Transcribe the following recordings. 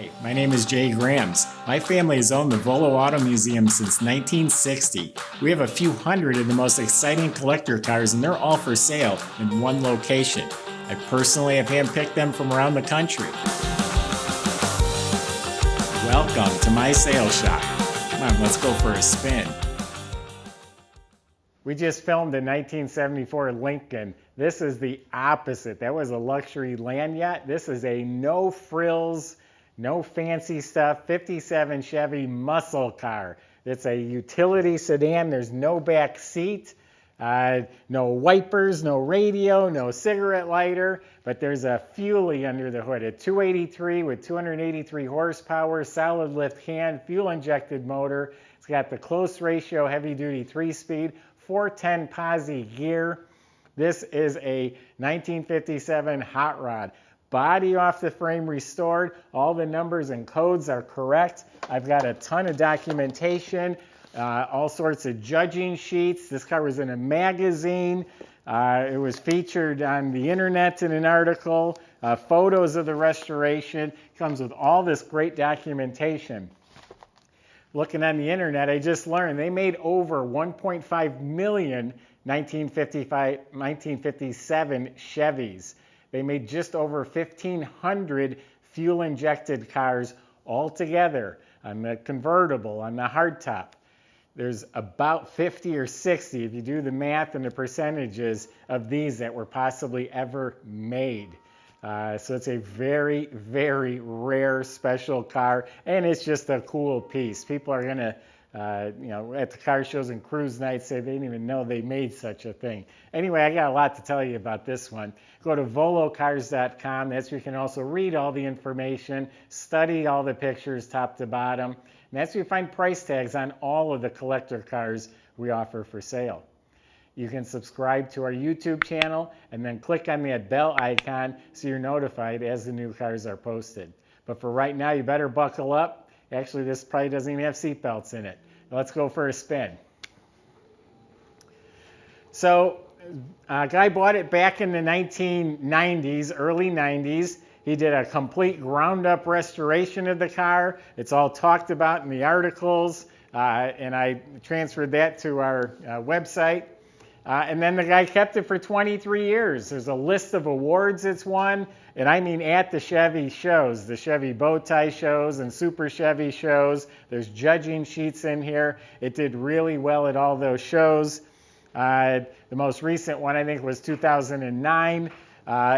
Hi, my name is Jay Grams. My family has owned the Volo Auto Museum since 1960. We have a few hundred of the most exciting collector cars, and they're all for sale in one location. I personally have handpicked them from around the country. Welcome to my sales shop. Come on, let's go for a spin. We just filmed a 1974 Lincoln. This is the opposite. That was a luxury land yacht. This is a no frills, no fancy stuff, 57 Chevy muscle car. It's a utility sedan. There's no back seat, no wipers, no radio, no cigarette lighter, but there's a fuelie under the hood. A 283 with 283 horsepower, solid lift can, fuel injected motor. It's got the close ratio heavy duty 3-speed, 410 posi gear. This is a 1957 hot rod. Body off the frame restored. All the numbers and codes are correct. I've got a ton of documentation, all sorts of judging sheets. This car was in a magazine. It was featured on the internet in an article. Photos of the restoration. Comes with all this great documentation. Looking on the internet, I just learned they made over 1.5 million 1957 Chevys. They made just over 1,500 fuel-injected cars altogether on the convertible, on the hardtop. There's about 50 or 60, if you do the math and the percentages, of these that were possibly ever made. So it's a very, very rare special car, and it's just a cool piece. People are going to, at the car shows and cruise nights say they didn't even know they made such a thing. Anyway, I got a lot to tell you about this one. Go to volocars.com. That's where you can also read all the information, study all the pictures top to bottom. And that's where you find price tags on all of the collector cars we offer for sale. You can subscribe to our YouTube channel and then click on that bell icon so you're notified as the new cars are posted. But for right now, you better buckle up. Actually, this probably doesn't even have seat belts in it. Let's go for a spin. So, a guy bought it back in the 1990s, early 90s. He did a complete ground-up restoration of the car. It's all talked about in the articles, and I transferred that to our website. And then the guy kept it for 23 years. There's a list of awards it's won, and I mean at the Chevy shows, the Chevy Bowtie shows and Super Chevy shows. There's judging sheets in here. It did really well at all those shows. The most recent one, I think, was 2009.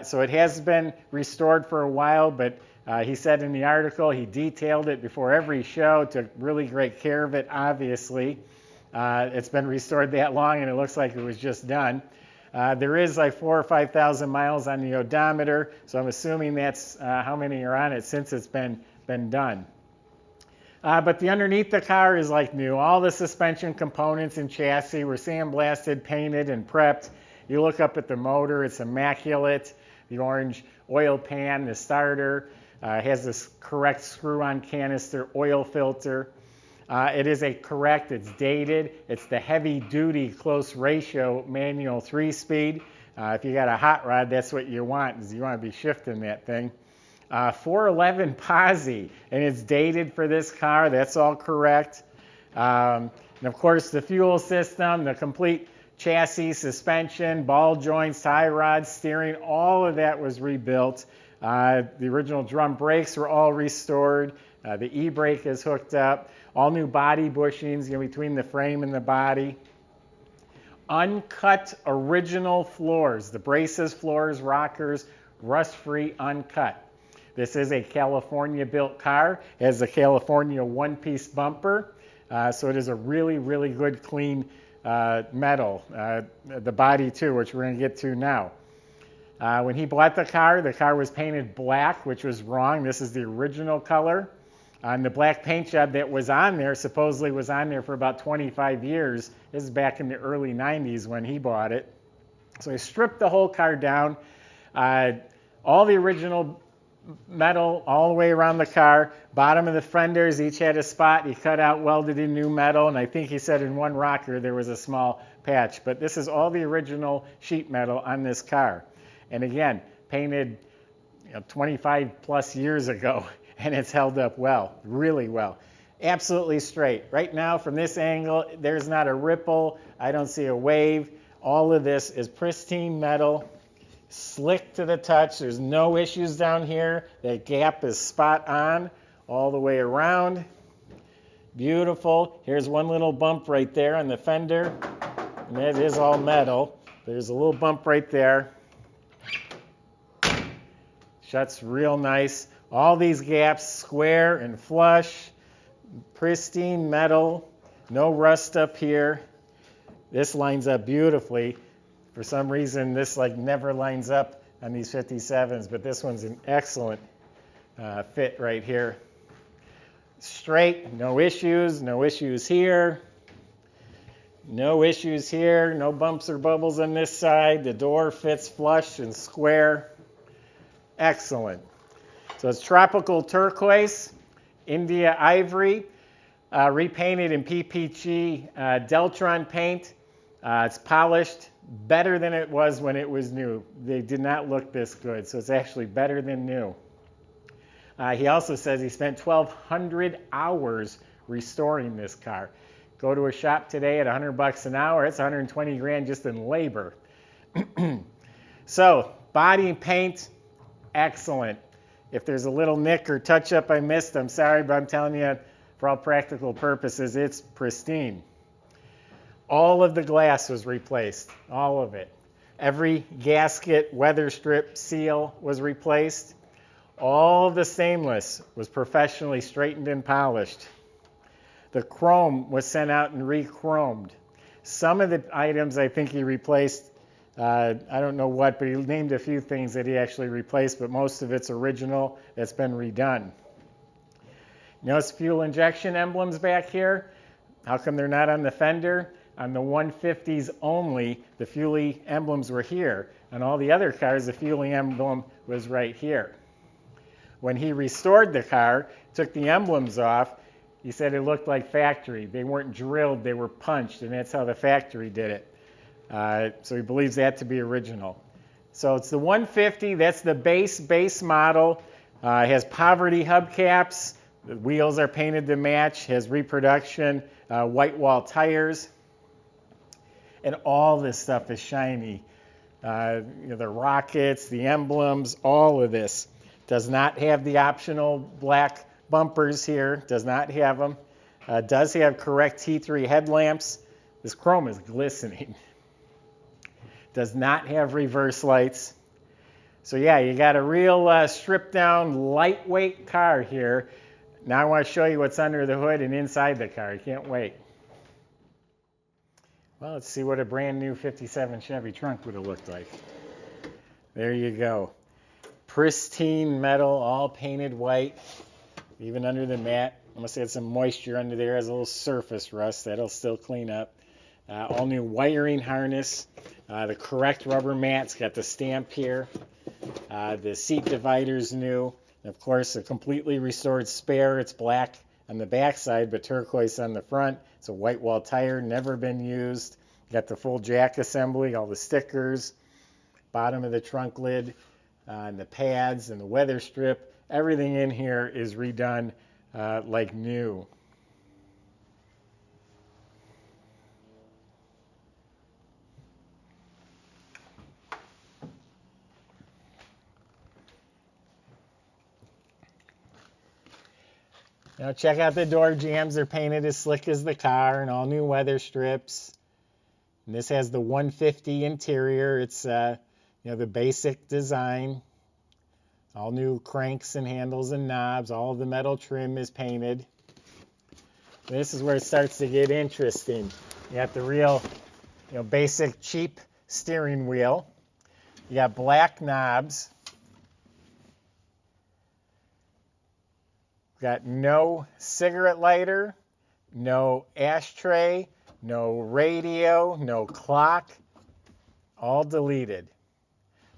So it has been restored for a while, but he said in the article he detailed it before every show, took really great care of it, obviously. It's been restored that long, and it looks like it was just done. There is like 4,000 or 5,000 miles on the odometer, so I'm assuming that's how many are on it since it's been done. But the underneath the car is like new. All the suspension components and chassis were sandblasted, painted, and prepped. You look up at the motor, it's immaculate. The orange oil pan, the starter, has this correct screw-on canister oil filter. It is it's dated. It's the heavy-duty close ratio manual 3-speed. If you got a hot rod, that's what you want, is you want to be shifting that thing. 411 posi, and it's dated for this car. That's all correct. And of course, the fuel system, the complete chassis, suspension, ball joints, tie rods, steering, all of that was rebuilt. The original drum brakes were all restored. The e-brake is hooked up. All new body bushings between the frame and the body. Uncut original floors. The braces, floors, rockers, rust-free, uncut. This is a California-built car. It has a California one-piece bumper. So it is a really, really good, clean metal. The body, too, which we're going to get to now. When he bought the car was painted black, which was wrong. This is the original color. And the black paint job that was on there supposedly was on there for about 25 years. This is back in the early 90s when he bought it. So he stripped the whole car down. All the original metal all the way around the car. Bottom of the fenders each had a spot. He cut out, welded in new metal, and I think he said in one rocker there was a small patch. But this is all the original sheet metal on this car. And again, painted 25 plus years ago. and it's held up well, really well. Absolutely straight. Right now, from this angle, there's not a ripple. I don't see a wave. All of this is pristine metal, slick to the touch. There's no issues down here. That gap is spot on all the way around. Beautiful. Here's one little bump right there on the fender. And that is all metal. There's a little bump right there. Shuts real nice. All these gaps square and flush. Pristine metal. No rust up here. This lines up beautifully. For some reason, this like never lines up on these 57s, but this one's an excellent fit right here. Straight, no issues here. No issues here, no bumps or bubbles on this side. The door fits flush and square. Excellent. So it's Tropical Turquoise India Ivory, repainted in PPG Deltron paint. It's polished better than it was when it was new. They did not look this good, so it's actually better than new. He also says he spent 1,200 hours restoring this car. Go to a shop today at $100 an hour. It's 120 grand just in labor. So body and paint, excellent. If there's a little nick or touch up I missed, I'm sorry, but I'm telling you, for all practical purposes, it's pristine. All of the glass was replaced, all of it. Every gasket, weather strip, seal was replaced. All of the stainless was professionally straightened and polished. The chrome was sent out and re-chromed. Some of the items I think he replaced, I don't know what, but he named a few things that he actually replaced, but most of it's original that's been redone. Notice fuel injection emblems back here. How come they're not on the fender? On the 150s only, the fuelie emblems were here. On all the other cars, the fuelie emblem was right here. When he restored the car, took the emblems off, he said it looked like factory. They weren't drilled, they were punched, and that's how the factory did it. So he believes that to be original. So it's the 150, that's the base model. It has poverty hubcaps. The wheels are painted to match, has reproduction, white wall tires. And all this stuff is shiny. The rockets, the emblems, all of this. Does not have the optional black bumpers here, does not have them. Does have correct T3 headlamps. This chrome is glistening. Does not have reverse lights. So yeah, you got a real stripped down, lightweight car here. Now I want to show you what's under the hood and inside the car. I can't wait. Well, let's see what a brand new 57 Chevy Trunk would have looked like. There you go. Pristine metal, all painted white, even under the mat. I must have had some moisture under there, has a little surface rust. That'll still clean up. All new wiring harness. The correct rubber mats, got the stamp here. The seat divider's new. And of course, a completely restored spare. It's black on the back side, but turquoise on the front. It's a white wall tire, never been used. Got the full jack assembly, all the stickers, bottom of the trunk lid, and the pads and the weather strip. Everything in here is redone like new. Now check out the door jambs. They're painted as slick as the car and all new weather strips. And this has the 150 interior. It's the basic design. All new cranks and handles and knobs. All of the metal trim is painted. This is where it starts to get interesting. You got the real, basic cheap steering wheel. You got black knobs. Got no cigarette lighter, no ashtray, no radio, no clock, all deleted.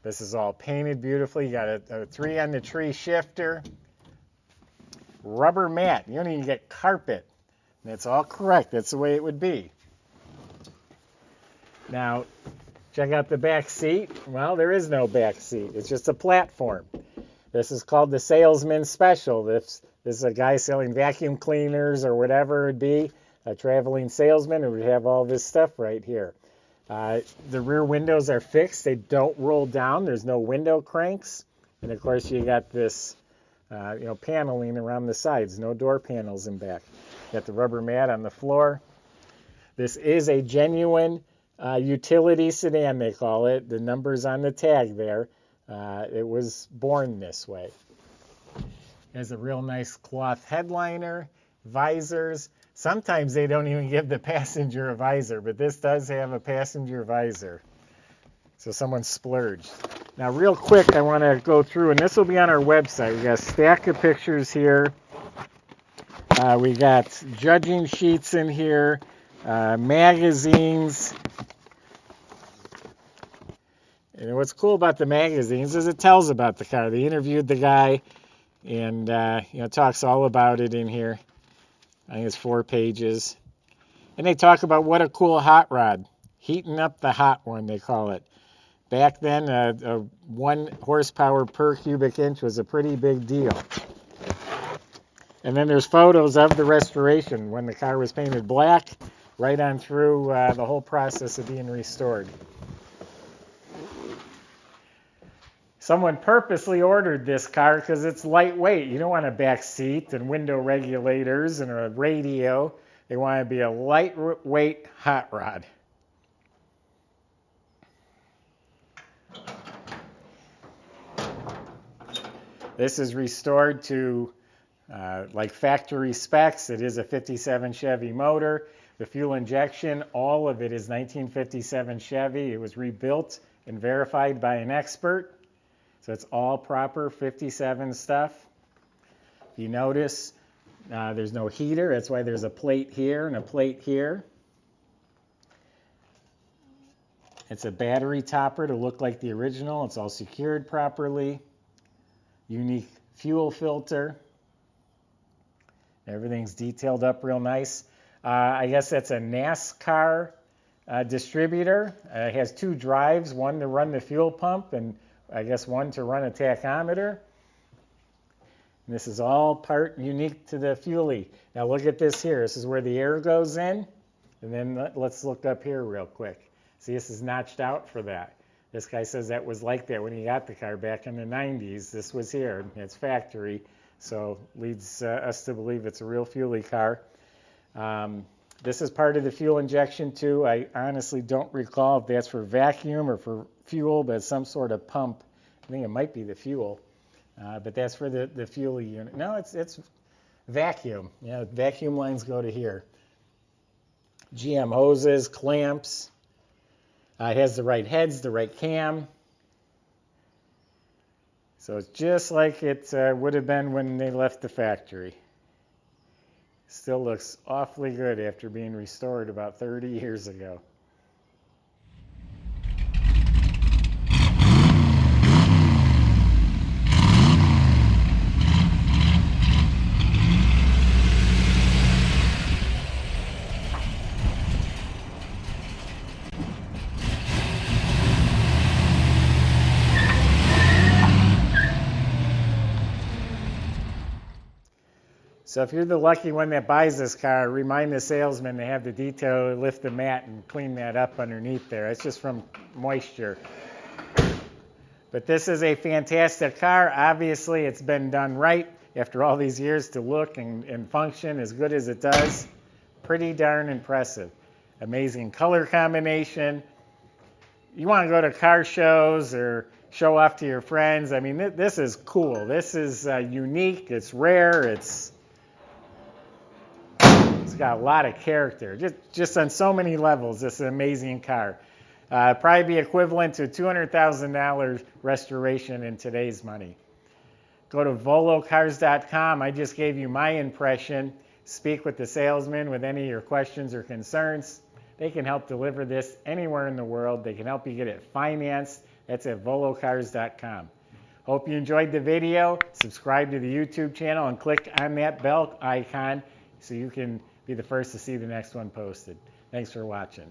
This is all painted beautifully. You got a 3 on the tree shifter, rubber mat. You don't even get carpet. That's all correct. That's the way it would be. Now, check out the back seat. Well, there is no back seat. It's just a platform. This is called the Salesman Special. If this is a guy selling vacuum cleaners or whatever it would be, a traveling salesman, it would have all this stuff right here. The rear windows are fixed. They don't roll down. There's no window cranks. And of course, you got this paneling around the sides. No door panels in back. Got the rubber mat on the floor. This is a genuine utility sedan, they call it. The number's on the tag there. It was born this way. There's a real nice cloth headliner, visors. Sometimes they don't even give the passenger a visor, but this does have a passenger visor. So someone splurged. Now real quick, I want to go through, and this will be on our website. We got a stack of pictures here. We got judging sheets in here, magazines. And what's cool about the magazines is it tells about the car. They interviewed the guy, and talks all about it in here. I think it's 4 pages. And they talk about what a cool hot rod. Heating up the hot one, they call it. Back then, a 1 horsepower per cubic inch was a pretty big deal. And then there's photos of the restoration when the car was painted black, right on through the whole process of being restored. Someone purposely ordered this car because it's lightweight. You don't want a back seat and window regulators and a radio. They want to be a lightweight hot rod. This is restored to like factory specs. It is a 57 Chevy motor. The fuel injection, all of it is 1957 Chevy. It was rebuilt and verified by an expert. So it's all proper 57 stuff. If you notice, there's no heater. That's why there's a plate here and a plate here. It's a battery topper to look like the original. It's all secured properly. Unique fuel filter. Everything's detailed up real nice. I guess that's a NASCAR distributor. It has 2 drives, one to run the fuel pump and I guess one to run a tachometer. And this is all part unique to the fuelie. Now look at this here. This is where the air goes in. And then let's look up here real quick. See, this is notched out for that. This guy says that was like that when he got the car back in the 90s. This was here. It's factory. So leads us to believe it's a real fuelie car. This is part of the fuel injection too. I honestly don't recall if that's for vacuum or for fuel, but it's some sort of pump. I think it might be the fuel, but that's for the fuelie unit. No, it's vacuum. Yeah, vacuum lines go to here. GM hoses, clamps. It has the right heads, the right cam. So it's just like it would have been when they left the factory. Still looks awfully good after being restored about 30 years ago. So if you're the lucky one that buys this car, remind the salesman to have the detailer lift the mat and clean that up underneath there. It's just from moisture. But this is a fantastic car. Obviously, it's been done right after all these years to look and function as good as it does. Pretty darn impressive. Amazing color combination. You want to go to car shows or show off to your friends. I mean, this is cool. This is unique. It's rare. It's got a lot of character. Just on so many levels, this is an amazing car. Probably be equivalent to $200,000 restoration in today's money. Go to volocars.com. I just gave you my impression. Speak with the salesman with any of your questions or concerns. They can help deliver this anywhere in the world. They can help you get it financed. That's at volocars.com. Hope you enjoyed the video. Subscribe to the YouTube channel and click on that bell icon so you can be the first to see the next one posted. Thanks for watching.